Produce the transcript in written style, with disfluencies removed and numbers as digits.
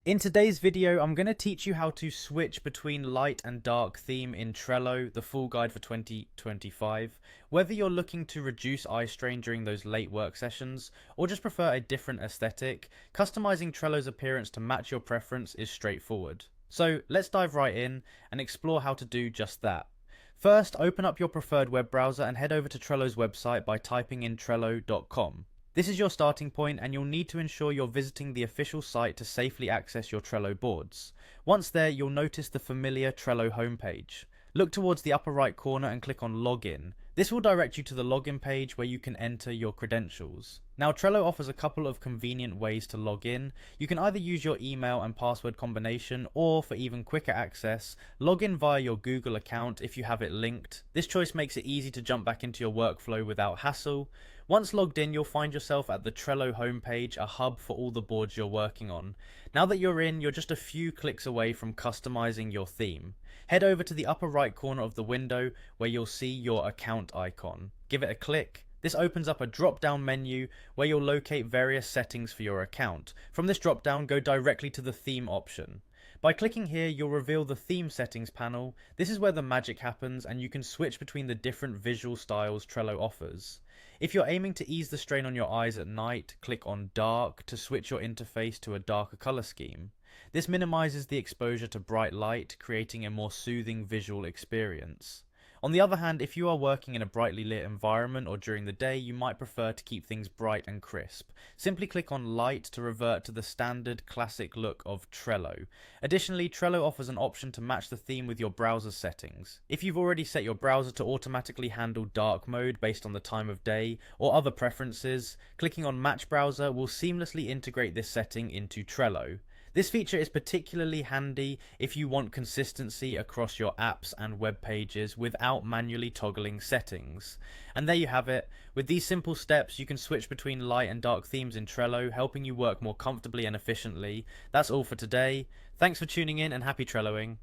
In today's video, I'm going to teach you how to switch between light and dark theme in Trello, the full guide for 2025. Whether you're looking to reduce eye strain during those late work sessions, or just prefer a different aesthetic, customizing Trello's appearance to match your preference is straightforward. So let's dive right in and explore how to do just that. First, open up your preferred web browser and head over to Trello's website by typing in trello.com. This is your starting point, and you'll need to ensure you're visiting the official site to safely access your Trello boards. Once there, you'll notice the familiar Trello homepage. Look towards the upper right corner and click on Login. This will direct you to the login page where you can enter your credentials. Now, Trello offers a couple of convenient ways to log in. You can either use your email and password combination, or for even quicker access, log in via your Google account if you have it linked. This choice makes it easy to jump back into your workflow without hassle. Once logged in, you'll find yourself at the Trello homepage, a hub for all the boards you're working on. Now that you're in, you're just a few clicks away from customizing your theme. Head over to the upper right corner of the window where you'll see your account icon. Give it a click. This opens up a drop-down menu where you'll locate various settings for your account. From this drop-down, go directly to the theme option. By clicking here, you'll reveal the theme settings panel. This is where the magic happens, and you can switch between the different visual styles Trello offers. If you're aiming to ease the strain on your eyes at night, click on Dark to switch your interface to a darker color scheme. This minimizes the exposure to bright light, creating a more soothing visual experience. On the other hand, if you are working in a brightly lit environment or during the day, you might prefer to keep things bright and crisp. Simply click on Light to revert to the standard classic look of Trello. Additionally, Trello offers an option to match the theme with your browser settings. If you've already set your browser to automatically handle dark mode based on the time of day or other preferences, clicking on Match Browser will seamlessly integrate this setting into Trello. This feature is particularly handy if you want consistency across your apps and web pages without manually toggling settings. And there you have it. With these simple steps, you can switch between light and dark themes in Trello, helping you work more comfortably and efficiently. That's all for today. Thanks for tuning in, and happy Trelloing.